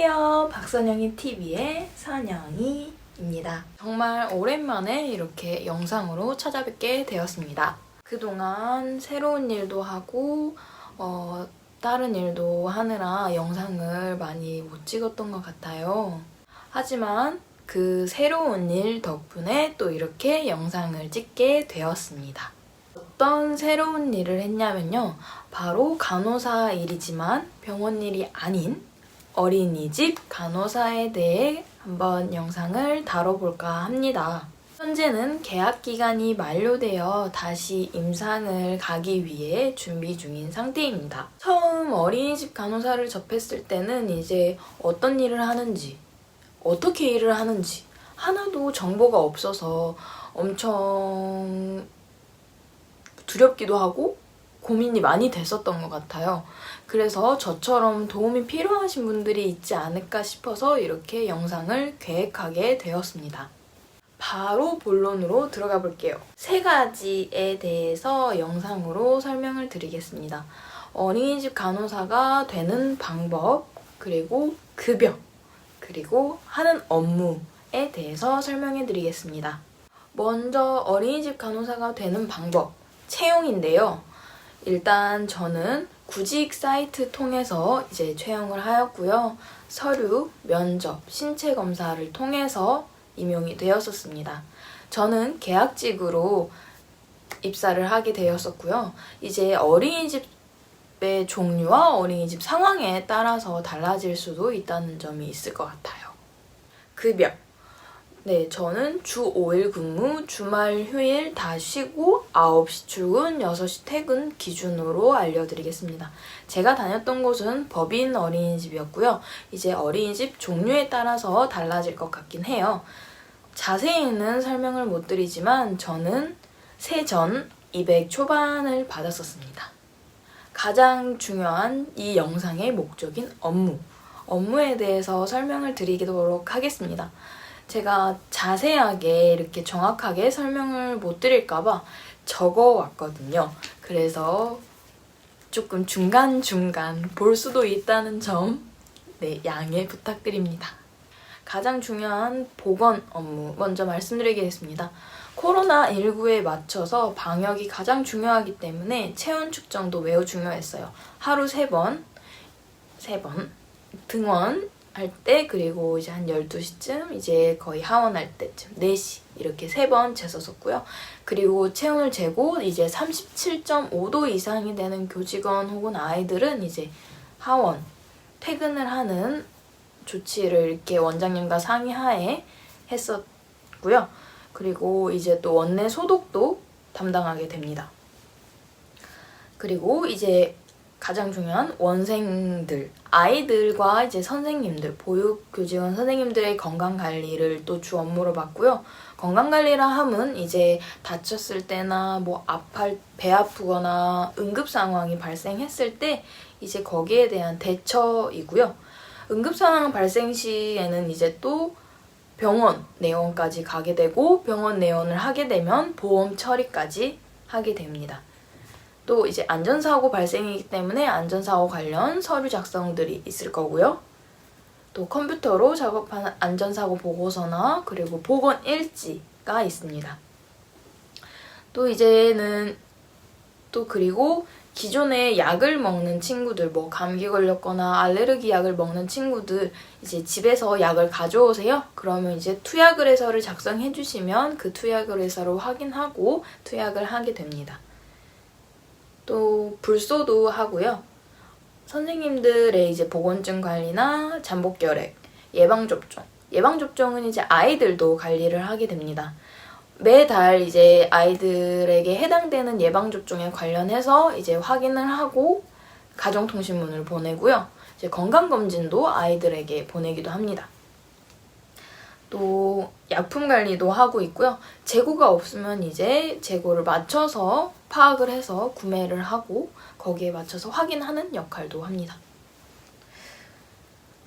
안녕하세요. 박선영이 TV의 선영이입니다. 정말 오랜만에 이렇게 영상으로 찾아뵙게 되었습니다. 그동안 새로운 일도 하고 다른 일도 하느라 영상을 많이 못 찍었던 것 같아요. 하지만 그 새로운 일 덕분에 또 이렇게 영상을 찍게 되었습니다. 어떤 새로운 일을 했냐면요. 바로 간호사 일이지만 병원 일이 아닌 어린이집 간호사에 대해 한번 영상을 다뤄볼까 합니다. 현재는 계약 기간이 만료되어 다시 임상을 가기 위해 준비 중인 상태입니다. 처음 어린이집 간호사를 접했을 때는 이제 어떤 일을 하는지, 어떻게 일을 하는지 하나도 정보가 없어서 엄청 두렵기도 하고 고민이 많이 됐었던 것 같아요. 그래서 저처럼 도움이 필요하신 분들이 있지 않을까 싶어서 이렇게 영상을 계획하게 되었습니다. 바로 본론으로 들어가 볼게요. 3가지에 대해서 영상으로 설명을 드리겠습니다. 어린이집 간호사가 되는 방법, 그리고 급여, 그리고 하는 업무에 대해서 설명해 드리겠습니다. 먼저 어린이집 간호사가 되는 방법, 채용인데요. 일단 저는 구직 사이트 통해서 이제 채용을 하였고요. 서류, 면접, 신체 검사를 통해서 임용이 되었었습니다. 저는 계약직으로 입사를 하게 되었었고요. 이제 어린이집의 종류와 어린이집 상황에 따라서 달라질 수도 있다는 점이 있을 것 같아요. 급여. 네, 저는 주 5일 근무, 주말 휴일 다 쉬고 9시 출근, 6시 퇴근 기준으로 알려드리겠습니다. 제가 다녔던 곳은 법인 어린이집이었고요. 이제 어린이집 종류에 따라서 달라질 것 같긴 해요. 자세히는 설명을 못 드리지만 저는 세전 200 초반을 받았었습니다. 가장 중요한 이 영상의 목적인 업무에 대해서 설명을 드리도록 하겠습니다. 제가 자세하게 이렇게 정확하게 설명을 못 드릴까봐 적어왔거든요. 그래서 조금 중간중간 볼 수도 있다는 점, 네, 양해 부탁드립니다. 가장 중요한 보건 업무 먼저 말씀드리겠습니다. 코로나19에 맞춰서 방역이 가장 중요하기 때문에 체온 측정도 매우 중요했어요. 하루 3번 등원 할 때, 그리고 이제 한 12시쯤 이제 거의 하원할 때쯤 4시 이렇게 3번 쟀었고요. 그리고 체온을 재고 이제 37.5도 이상이 되는 교직원 혹은 아이들은 이제 하원, 퇴근을 하는 조치를 이렇게 원장님과 상의하에 했었고요. 그리고 이제 또 원내 소독도 담당하게 됩니다. 그리고 이제 가장 중요한 원생들, 아이들과 이제 선생님들, 보육교직원 선생님들의 건강관리를 또 주 업무로 맡고요. 건강관리라 함은 이제 다쳤을 때나 뭐 배 아프거나 응급 상황이 발생했을 때 이제 거기에 대한 대처이고요. 응급 상황 발생 시에는 이제 또 병원 내원까지 가게 되고, 병원 내원을 하게 되면 보험 처리까지 하게 됩니다. 또 이제 안전사고 발생이기 때문에 안전사고 관련 서류 작성들이 있을 거고요. 또 컴퓨터로 작업하는 안전사고 보고서나 그리고 보건 일지가 있습니다. 또 이제는 또 그리고 기존에 약을 먹는 친구들, 뭐 감기 걸렸거나 알레르기 약을 먹는 친구들 이제 집에서 약을 가져오세요. 그러면 이제 투약 의뢰서를 작성해 주시면 그 투약 의뢰서를 확인하고 투약을 하게 됩니다. 또 불소도 하고요. 선생님들의 이제 보건증 관리나 잠복결핵, 예방접종. 예방접종은 이제 아이들도 관리를 하게 됩니다. 매달 이제 아이들에게 해당되는 예방접종에 관련해서 이제 확인을 하고 가정통신문을 보내고요. 이제 건강검진도 아이들에게 보내기도 합니다. 또 약품 관리도 하고 있고요. 재고가 없으면 이제 재고를 맞춰서 파악을 해서 구매를 하고 거기에 맞춰서 확인하는 역할도 합니다.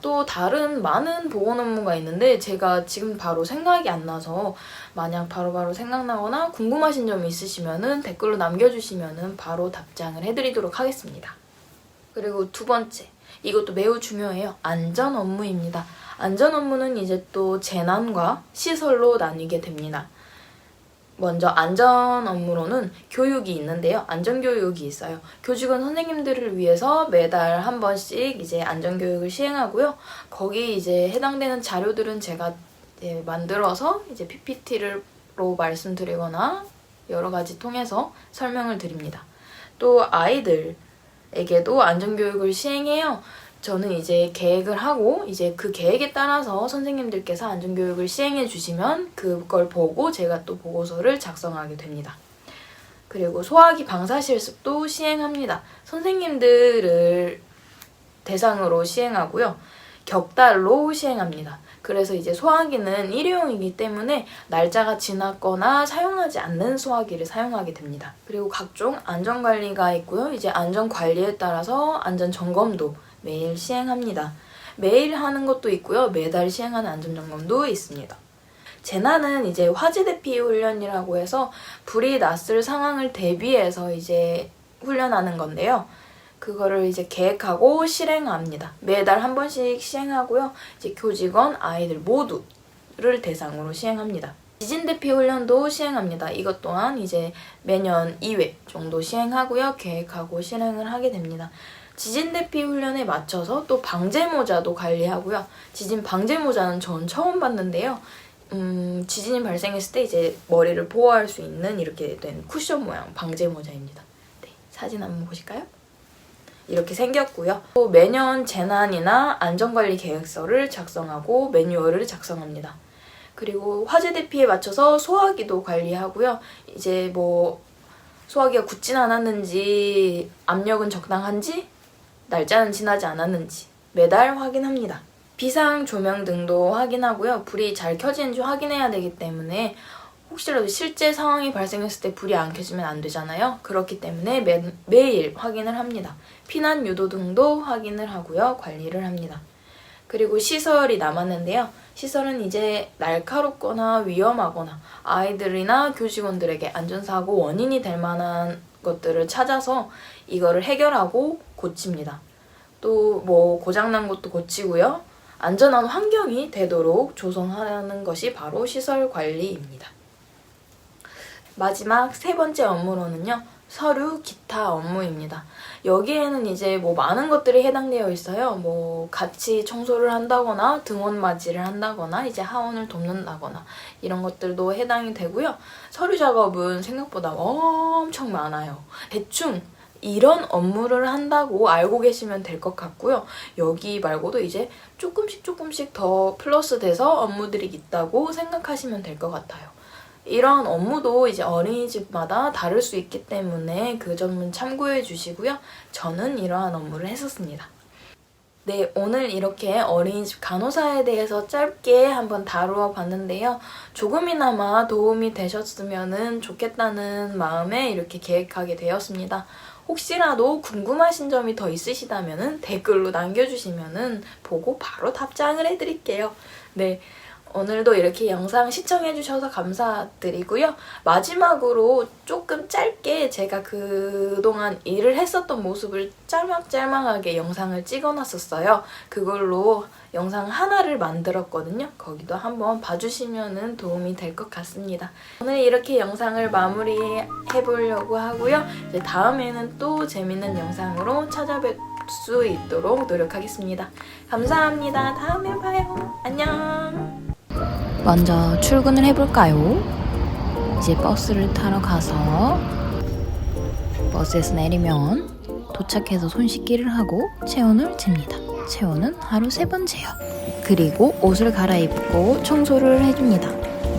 또 다른 많은 보건 업무가 있는데 제가 지금 바로 생각이 안 나서, 만약 바로바로 생각나거나 궁금하신 점 있으시면 댓글로 남겨주시면 바로 답장을 해드리도록 하겠습니다. 그리고 2번째, 이것도 매우 중요해요. 안전 업무입니다. 안전 업무는 이제 또 재난과 시설로 나뉘게 됩니다. 먼저 안전 업무로는 교육이 있는데요. 안전교육이 있어요. 교직원 선생님들을 위해서 매달 한 번씩 이제 안전교육을 시행하고요. 거기 이제 해당되는 자료들은 제가 이제 만들어서 이제 PPT로 말씀드리거나 여러 가지 통해서 설명을 드립니다. 또 아이들에게도 안전교육을 시행해요. 저는 이제 계획을 하고 이제 그 계획에 따라서 선생님들께서 안전교육을 시행해 주시면 그걸 보고 제가 또 보고서를 작성하게 됩니다. 그리고 소화기 방사실습도 시행합니다. 선생님들을 대상으로 시행하고요. 격달로 시행합니다. 그래서 이제 소화기는 일회용이기 때문에 날짜가 지났거나 사용하지 않는 소화기를 사용하게 됩니다. 그리고 각종 안전관리가 있고요. 이제 안전관리에 따라서 안전점검도 매일 시행합니다. 매일 하는 것도 있고요. 매달 시행하는 안전점검도 있습니다. 재난은 이제 화재 대피 훈련이라고 해서 불이 났을 상황을 대비해서 이제 훈련하는 건데요. 그거를 이제 계획하고 실행합니다. 매달 한 번씩 시행하고요. 이제 교직원, 아이들 모두를 대상으로 시행합니다. 지진 대피 훈련도 시행합니다. 이것 또한 이제 매년 2회 정도 시행하고요. 계획하고 실행을 하게 됩니다. 지진 대피 훈련에 맞춰서 또 방제 모자도 관리하고요. 지진 방제 모자는 전 처음 봤는데요. 지진이 발생했을 때 이제 머리를 보호할 수 있는 이렇게 된 쿠션 모양 방제 모자입니다. 네, 사진 한번 보실까요? 이렇게 생겼고요. 또 매년 재난이나 안전관리 계획서를 작성하고 매뉴얼을 작성합니다. 그리고 화재 대피에 맞춰서 소화기도 관리하고요. 이제 뭐 소화기가 굳진 않았는지, 압력은 적당한지, 날짜는 지나지 않았는지 매달 확인합니다. 비상 조명 등도 확인하고요. 불이 잘 켜지는지 확인해야 되기 때문에 혹시라도 실제 상황이 발생했을 때 불이 안 켜지면 안 되잖아요. 그렇기 때문에 매일 확인을 합니다. 피난 유도 등도 확인을 하고요. 관리를 합니다. 그리고 시설이 남았는데요. 시설은 이제 날카롭거나 위험하거나 아이들이나 교직원들에게 안전사고 원인이 될 만한 것들을 찾아서 이거를 해결하고 고칩니다. 또 뭐 고장난 것도 고치고요. 안전한 환경이 되도록 조성하는 것이 바로 시설 관리입니다. 마지막 세 번째 업무로는요. 서류 기타 업무입니다. 여기에는 이제 뭐 많은 것들이 해당되어 있어요. 뭐 같이 청소를 한다거나 등원 맞이를 한다거나 이제 하원을 돕는다거나 이런 것들도 해당이 되고요. 서류 작업은 생각보다 엄청 많아요. 대충 이런 업무를 한다고 알고 계시면 될 것 같고요. 여기 말고도 이제 조금씩 더 플러스 돼서 업무들이 있다고 생각하시면 될 것 같아요. 이런 업무도 이제 어린이집마다 다를 수 있기 때문에 그 점은 참고해 주시고요. 저는 이러한 업무를 했었습니다. 네, 오늘 이렇게 어린이집 간호사에 대해서 짧게 한번 다루어 봤는데요. 조금이나마 도움이 되셨으면 좋겠다는 마음에 이렇게 계획하게 되었습니다. 혹시라도 궁금하신 점이 더 있으시다면 댓글로 남겨주시면 보고 바로 답장을 해드릴게요. 네. 오늘도 이렇게 영상 시청해주셔서 감사드리고요. 마지막으로 조금 짧게 제가 그동안 일을 했었던 모습을 짤막짤막하게 영상을 찍어놨었어요. 그걸로 영상 하나를 만들었거든요. 거기도 한번 봐주시면 도움이 될 것 같습니다. 오늘 이렇게 영상을 마무리해보려고 하고요. 이제 다음에는 또 재밌는 영상으로 찾아뵐 수 있도록 노력하겠습니다. 감사합니다. 다음에 봐요. 안녕. 먼저 출근을 해볼까요? 이제 버스를 타러 가서 버스에서 내리면 도착해서 손 씻기를 하고 체온을 잽니다. 체온은 하루 3번 재요. 그리고 옷을 갈아입고 청소를 해줍니다.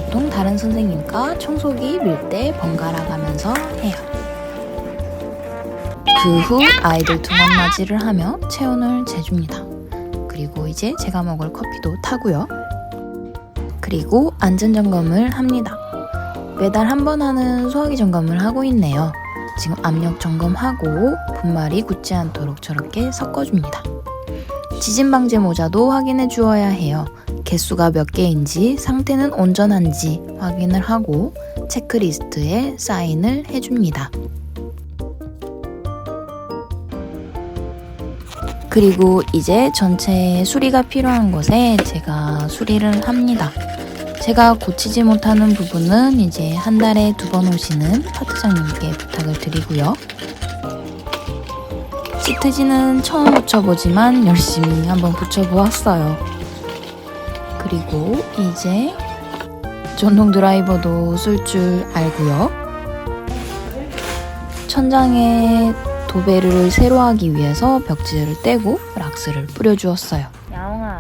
보통 다른 선생님과 청소기 밀 때 번갈아 가면서 해요. 그 후 아이들 등원 맞이를 하며 체온을 재줍니다. 그리고 이제 제가 먹을 커피도 타고요. 그리고 안전점검을 합니다. 매달 한 번 하는 소화기 점검을 하고 있네요. 지금 압력 점검하고 분말이 굳지 않도록 저렇게 섞어줍니다. 지진 방제 모자도 확인해 주어야 해요. 개수가 몇 개인지 상태는 온전한지 확인을 하고 체크리스트에 사인을 해줍니다. 그리고 이제 전체 수리가 필요한 곳에 제가 수리를 합니다. 제가 고치지 못하는 부분은 이제 한 달에 2번 오시는 파트장님께 부탁을 드리고요. 시트지는 처음 붙여보지만 열심히 한번 붙여보았어요. 그리고 이제 전동 드라이버도 쓸 줄 알고요. 천장에 도배를 새로 하기 위해서 벽지를 떼고 락스를 뿌려주었어요. 야옹아.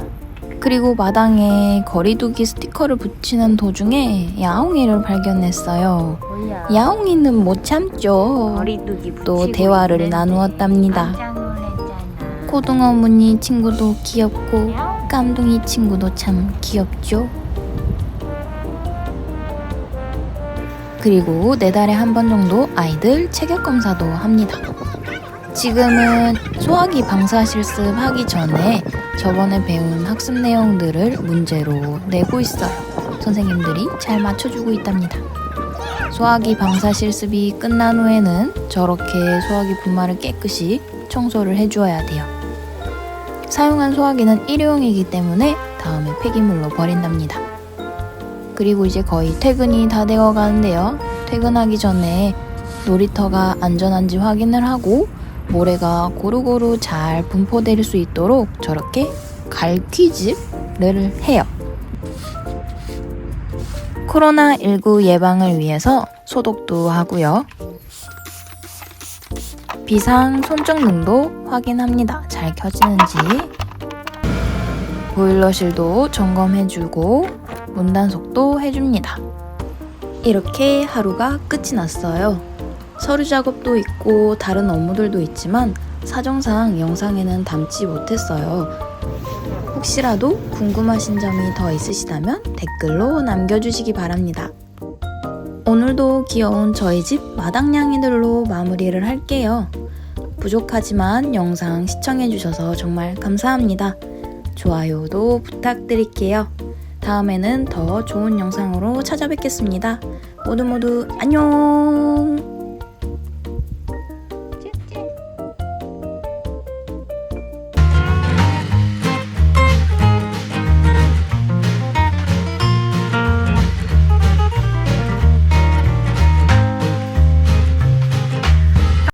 그리고 마당에 거리두기 스티커를 붙이는 도중에 야옹이를 발견했어요. 뭐야. 야옹이는 못 참죠. 거리두기 붙이고 또 대화를 있는데 나누었답니다. 깜짝 놀랐잖아. 고등어 무늬 친구도 귀엽고 깜둥이 친구도 참 귀엽죠. 그리고 4달에 한 번 정도 아이들 체격 검사도 합니다. 지금은 소화기 방사 실습하기 전에 저번에 배운 학습 내용들을 문제로 내고 있어요. 선생님들이 잘 맞춰주고 있답니다. 소화기 방사 실습이 끝난 후에는 저렇게 소화기 분말을 깨끗이 청소를 해주어야 돼요. 사용한 소화기는 일회용이기 때문에 다음에 폐기물로 버린답니다. 그리고 이제 거의 퇴근이 다 되어 가는데요. 퇴근하기 전에 놀이터가 안전한지 확인을 하고 모래가 고루고루 잘 분포될 수 있도록 저렇게 갈퀴질을 해요. 코로나19 예방을 위해서 소독도 하고요. 비상 손전등도 확인합니다. 잘 켜지는지. 보일러실도 점검해주고 문단속도 해줍니다. 이렇게 하루가 끝이 났어요. 서류 작업도 있고 다른 업무들도 있지만 사정상 영상에는 담지 못했어요. 혹시라도 궁금하신 점이 더 있으시다면 댓글로 남겨주시기 바랍니다. 오늘도 귀여운 저희 집 마당냥이들로 마무리를 할게요. 부족하지만 영상 시청해주셔서 정말 감사합니다. 좋아요도 부탁드릴게요. 다음에는 더 좋은 영상으로 찾아뵙겠습니다. 모두 안녕!